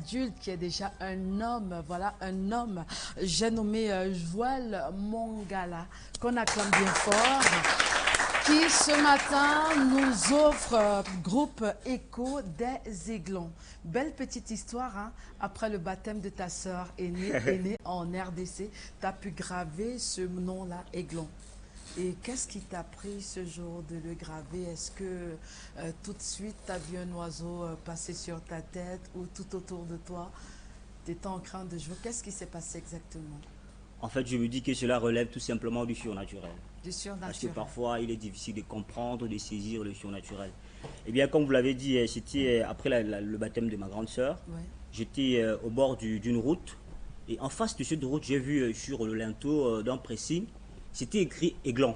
adulte, qui est déjà un homme, voilà, un homme. J'ai nommé Joël Mongala, qu'on acclame bien fort, qui ce matin nous offre groupe Écho des Aiglons. Belle petite histoire, hein? Après le baptême de ta sœur aînée en RDC, tu as pu graver ce nom-là, Aiglon. Et qu'est-ce qui t'a pris ce jour de le graver? Est-ce que tout de suite, tu as vu un oiseau passer sur ta tête ou tout autour de toi? Tu étais en train de jouer. Qu'est-ce qui s'est passé exactement? En fait, je me dis que cela relève tout simplement du surnaturel. Du surnaturel. Parce que parfois, il est difficile de comprendre, de saisir le surnaturel. Eh bien, comme vous l'avez dit, c'était après le baptême de ma grande sœur. Ouais. J'étais au bord d'une route. Et en face de cette route, j'ai vu sur le linteau d'un pressing, c'était écrit Aiglon.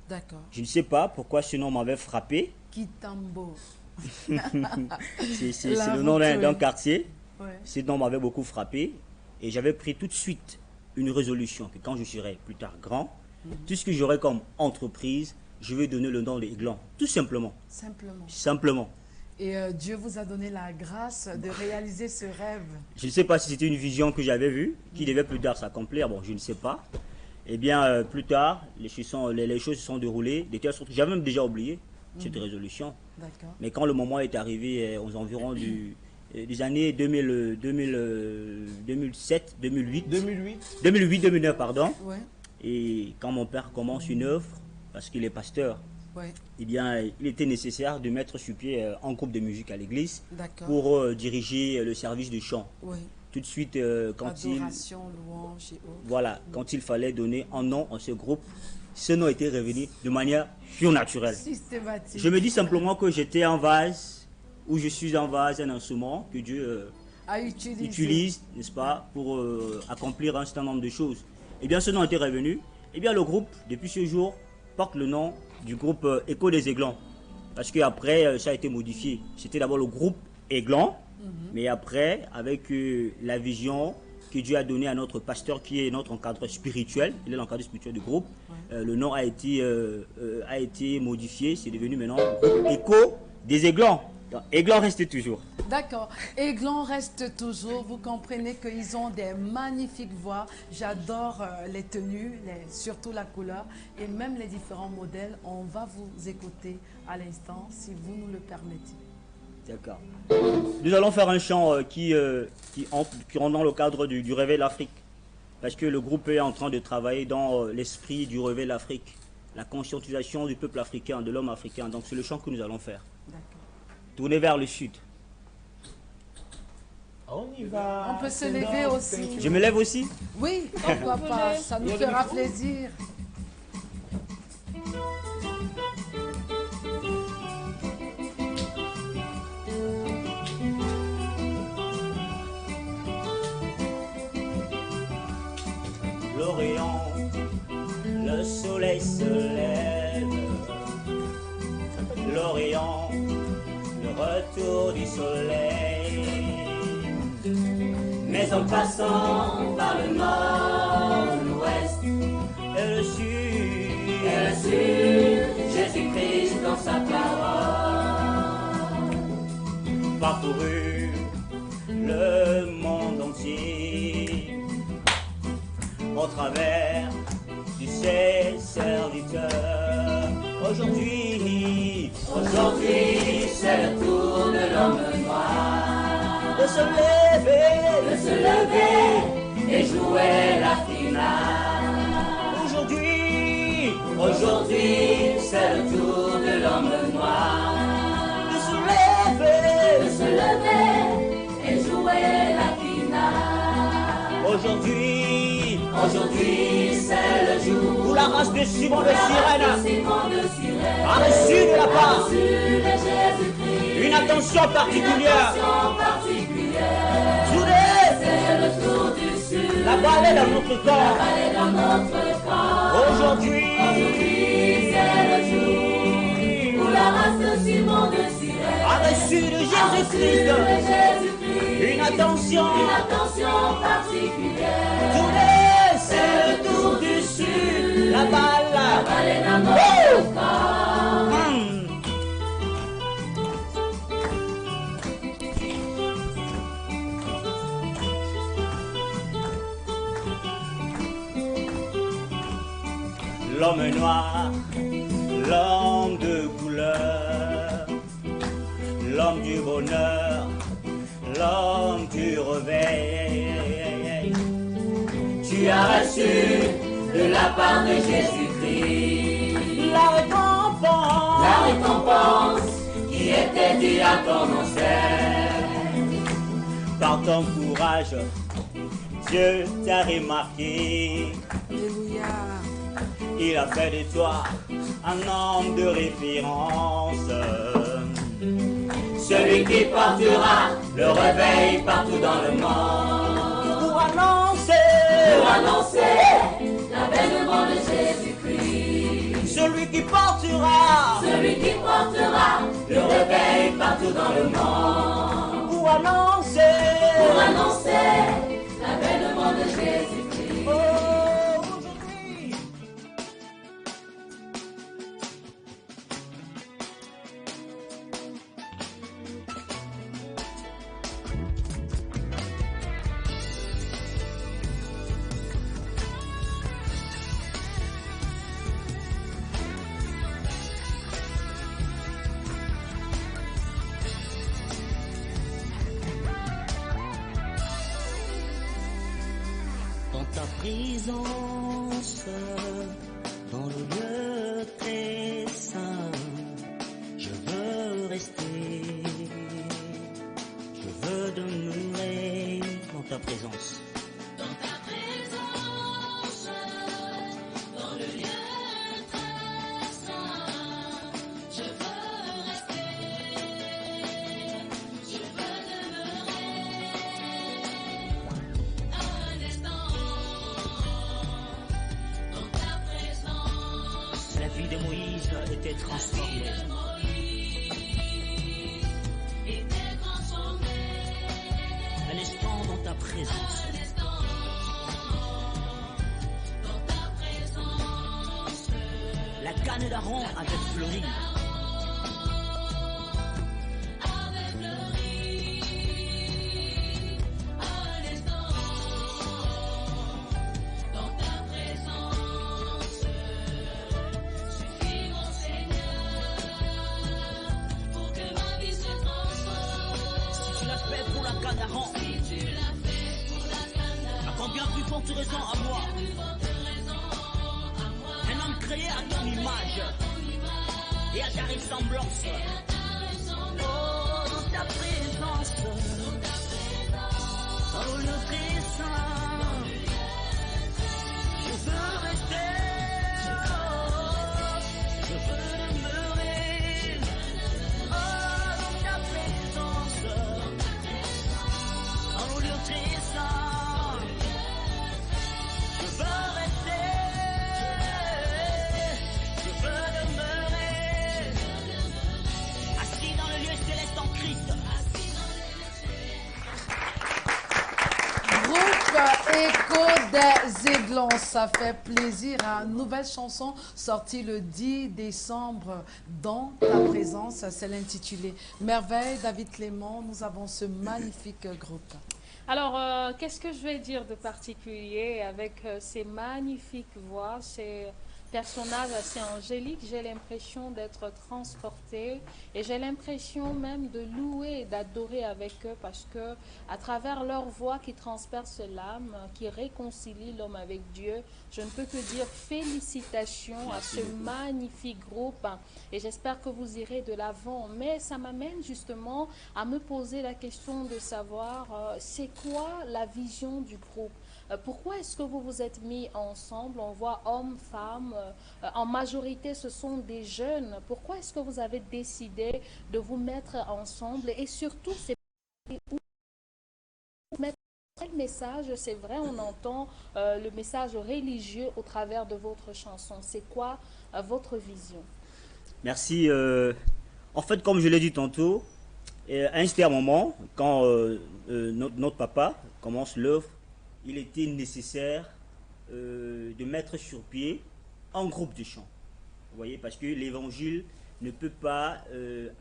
D'accord. Je ne sais pas pourquoi ce nom m'avait frappé. Kitambo. C'est le nom d'un quartier. Ouais. Ce nom m'avait beaucoup frappé. Et j'avais pris tout de suite une résolution que quand je serai plus tard grand, tout ce que j'aurai comme entreprise, je vais donner le nom d'Aiglon. Tout simplement. Simplement. Simplement. Et Dieu vous a donné la grâce de réaliser ce rêve. Je ne sais pas si c'était une vision que j'avais vue, qui devait plus tard s'accomplir. Bon, je ne sais pas. Eh bien, plus tard, les choses se sont déroulées. J'avais même déjà oublié cette résolution. D'accord. Mais quand le moment est arrivé aux environs des années 2007, 2008. 2009, pardon. Ouais. Et quand mon père commence une œuvre, parce qu'il est pasteur, Ouais. eh bien, il était nécessaire de mettre sur pied un groupe de musique à l'église D'accord. pour diriger le service de chant. Ouais. Tout de suite, quand louange et autres. voilà, quand il fallait donner un nom à ce groupe, ce nom était revenu de manière surnaturelle. Systématique. Je me dis simplement que j'étais un vase, ou je suis un vase, un instrument que Dieu utilise, n'est-ce pas, pour accomplir un certain nombre de choses. Eh bien, ce nom était revenu. Eh bien, le groupe, depuis ce jour, porte le nom du groupe Écho des Aiglons. Parce qu'après, ça a été modifié. C'était d'abord le groupe Aiglon, mais après, avec la vision que Dieu a donnée à notre pasteur, qui est notre encadreur spirituel, il est l'encadreur spirituel du groupe, le nom a été modifié. C'est devenu maintenant Écho des Aiglons. Donc, Aiglon reste toujours. D'accord. Aiglon reste toujours. Vous comprenez qu'ils ont des magnifiques voix. J'adore les tenues, surtout la couleur et même les différents modèles. On va vous écouter à l'instant si vous nous le permettez. D'accord. Nous allons faire un chant qui rentre dans le cadre du Réveil l'Afrique. Parce que le groupe est en train de travailler dans l'esprit du Réveil l'Afrique. La conscientisation du peuple africain, de l'homme africain. Donc c'est le chant que nous allons faire. D'accord. Tournez vers le sud. On y va. On peut se lever aussi. Je me lève aussi. Oui, pourquoi pas. Ça nous fera plaisir. L'Orient, le soleil se lève. L'Orient, le retour du soleil. Mais en passant par le nord, l'ouest et le sud, Jésus-Christ dans sa parole parcouru le monde entier au travers de ses serviteurs. Aujourd'hui, c'est le tour de l'homme noir de se lever et jouer la finale. Aujourd'hui, c'est le tour de l'homme noir de se lever et jouer la finale. Aujourd'hui, c'est le jour où la race de Simon de Cyrène a reçu de la part une attention particulière. C'est le tour du sud. La balle est dans notre corps. Aujourd'hui, c'est le jour où la race de Simon de Cyrène a reçu de Jésus-Christ une attention particulière. C'est le tour du sud. La balle est dans notre corps. l'homme noir, l'homme de couleur, l'homme du bonheur, l'homme du réveil. Tu as reçu de la part de Jésus-Christ la récompense qui était due à ton ancêtre. Par ton courage, Dieu t'a remarqué. Alléluia. Il a fait de toi un homme de référence. Celui qui portera le réveil partout dans le monde. Pour annoncer l'avènement de Jésus-Christ. Celui qui portera le réveil partout dans le monde. Pour annoncer l'avènement de Jésus-Christ. Oh, aujourd'hui. Dans ta présence, dans le lieu très saint, je veux rester, je veux demeurer dans ta présence. Dans ta présence, dans le lieu très saint, je veux rester, je veux demeurer un instant. La vie de Moïse était transformée. Un instant dans ta présence. La canne d'Aaron avait fleuri. Raison à moi. Un homme créé à ton image et à ta ressemblance. Oh, dans ta présence, dans le très saint, je veux rester, je veux demeurer. Oh, dans ta présence, dans le très saint. Écho des Aiglons, ça fait plaisir. Une nouvelle chanson sortie le 10 décembre dans ta présence, c'est l'intitulé Merveille. David Clément, nous avons ce magnifique groupe. Alors, qu'est-ce que je vais dire de particulier avec ces magnifiques voix, ces personnages assez angéliques? J'ai l'impression d'être transportée et j'ai l'impression même de louer et d'adorer avec eux parce que à travers leur voix qui transperce l'âme, qui réconcilie l'homme avec Dieu, je ne peux que dire félicitations à ce magnifique groupe et j'espère que vous irez de l'avant. Mais ça m'amène justement à me poser la question de savoir c'est quoi la vision du groupe? Pourquoi est-ce que vous vous êtes mis ensemble? On voit hommes, femmes, en majorité ce sont des jeunes. Pourquoi est-ce que vous avez décidé de vous mettre ensemble? Et surtout, c'est quel message? C'est vrai, on entend le message religieux au travers de votre chanson. C'est quoi votre vision? Merci. En fait, comme je l'ai dit tantôt, à un certain moment, quand notre papa commence l'œuvre, il était nécessaire de mettre sur pied un groupe de chant. Vous voyez, parce que l'évangile ne peut pas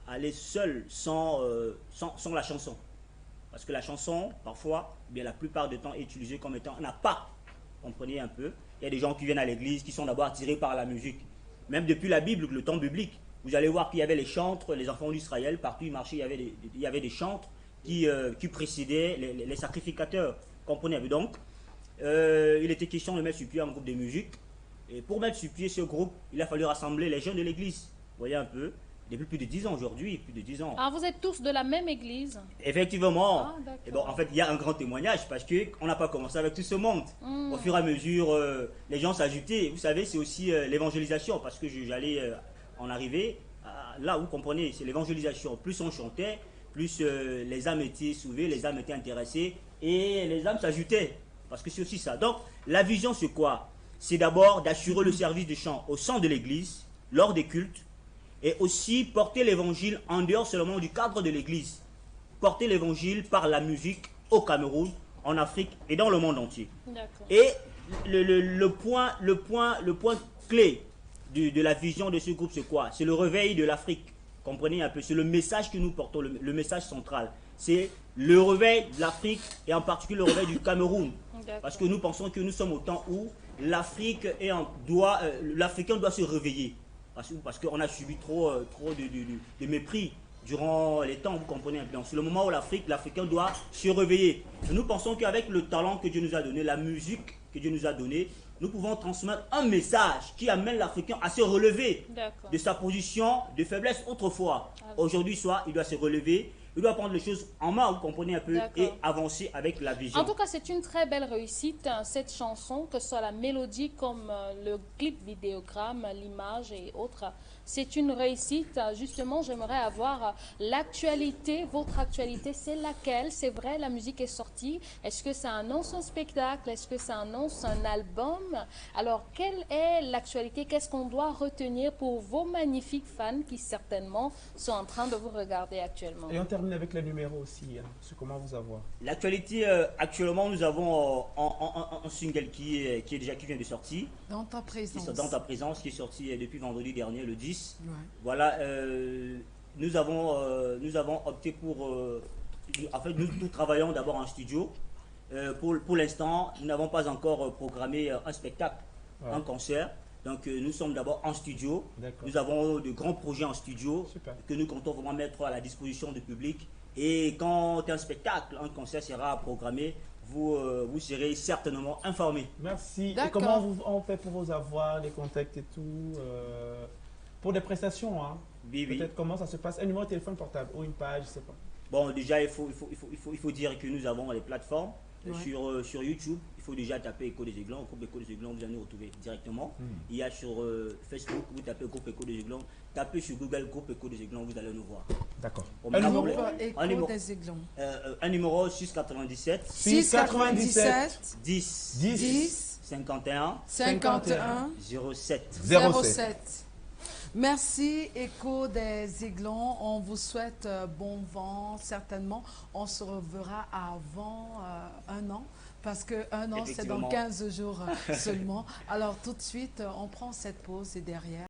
aller seul sans la chanson. Parce que la chanson, parfois, bien la plupart du temps, est utilisée comme étant un appât comprenez un peu. Il y a des gens qui viennent à l'église, qui sont d'abord attirés par la musique. Même depuis la Bible, le temps biblique, vous allez voir qu'il y avait les chantres, les enfants d'Israël, partout où ils marchaient, il y avait des chantres qui précédaient les sacrificateurs. Comprenez un peu. Donc, il était question de mettre sur pied un groupe de musique. Et pour mettre sur pied ce groupe, il a fallu rassembler les jeunes de l'église. Vous voyez un peu, depuis plus de 10 ans aujourd'hui, plus de 10 ans. Ah, vous êtes tous de la même église? Effectivement. Ah, et bon, en fait, il y a un grand témoignage parce qu'on n'a pas commencé avec tout ce monde. Au fur et à mesure, les gens s'ajoutaient. Vous savez, c'est aussi l'évangélisation parce que j'allais en arriver là où vous comprenez, c'est l'évangélisation. Plus on chantait, plus les âmes étaient sauvées, les âmes étaient intéressées et les âmes s'ajoutaient. Parce que c'est aussi ça. Donc, la vision, c'est quoi? C'est d'abord d'assurer le service de chant au sein de l'église, lors des cultes, et aussi porter l'évangile en dehors seulement du cadre de l'église. Porter l'évangile par la musique au Cameroun, en Afrique et dans le monde entier. Et le point clé de la vision de ce groupe, c'est quoi? C'est le réveil de l'Afrique. Comprenez un peu, c'est le message que nous portons, le message central. C'est le réveil de l'Afrique et en particulier le réveil du Cameroun. Parce que nous pensons que nous sommes au temps où l'Africain doit se réveiller. Parce qu'on a subi trop de mépris durant les temps, vous comprenez un peu. C'est le moment où l'Africain doit se réveiller. Et nous pensons qu'avec le talent que Dieu nous a donné, la musique que Dieu nous a donnée, nous pouvons transmettre un message qui amène l'Africain à se relever de sa position de faiblesse autrefois. Aujourd'hui, il doit se relever. Il doit prendre les choses en main, vous comprenez un peu, et avancer avec la vision. En tout cas, c'est une très belle réussite, cette chanson, que ce soit la mélodie comme le clip vidéogramme, l'image et autres. C'est une réussite. Justement, j'aimerais avoir l'actualité, votre actualité, c'est laquelle? C'est vrai, la musique est sortie. Est-ce que ça annonce un spectacle? Est-ce que ça annonce un album? Alors, quelle est l'actualité? Qu'est-ce qu'on doit retenir pour vos magnifiques fans qui certainement sont en train de vous regarder actuellement? Et on termine avec les numéros aussi, hein. C'est comment vous avoir? L'actualité, actuellement, nous avons un single qui vient de sortir. Dans ta présence. Dans ta présence, qui est sorti depuis vendredi dernier, le 10. Ouais. Voilà, nous avons opté pour... en fait, nous travaillons d'abord en studio. Pour l'instant, nous n'avons pas encore programmé un spectacle, un concert. Donc nous sommes d'abord en studio. Nous avons de grands projets en studio que nous comptons vraiment mettre à la disposition du public. Et quand un spectacle, un concert sera programmé, vous serez certainement informés. Merci. Et comment on fait pour vous avoir, les contacts et tout pour des prestations, hein? Peut-être comment ça se passe? Un numéro de téléphone portable ou une page, je sais pas. Bon, déjà, il faut dire que nous avons les plateformes. Sur YouTube, il faut déjà taper Écho des Aiglons, groupe Écho des Aiglons, vous allez nous retrouver directement. Il y a sur Facebook, vous tapez groupe Écho des Aiglons, tapez sur Google groupe Écho des Aiglons, vous allez nous voir. D'accord. Un numéro Écho des Aiglons. Un numéro 697 697 10 51 07. Merci Écho des Aiglons, on vous souhaite bon vent, certainement. On se reverra avant un an, parce qu'un an c'est dans 15 jours seulement. Alors tout de suite, on prend cette pause et derrière...